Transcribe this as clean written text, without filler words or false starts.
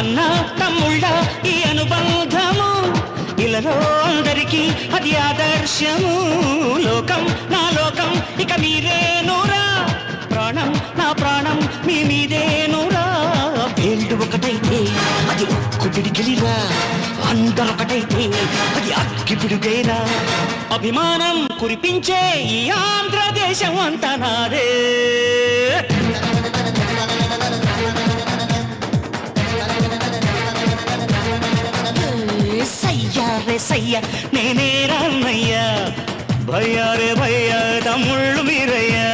అన్న తమ్ముళ్ళ ఈ అనుబంధము ఇలలో అందరికీ అది ఆదర్శము. లోకం నా లోకం ఇక మీరేనురా, ప్రాణం నా ప్రాణం మీ మీదేనురా. వేళ్ళు ఒకటైతే అది ఒక్కుడిగిలిరా, అందరొకటైతే అది అగ్గిపిడుగేరా. అభిమానం కురిపించే ఈ ఆంధ్రదేశం అంతా నాదే. సయ్యారే సయ్య నేనే రాన్నయ్యా, భయ్యారే భయ్యా తమ్ముళ్ళు మీరయ్యా.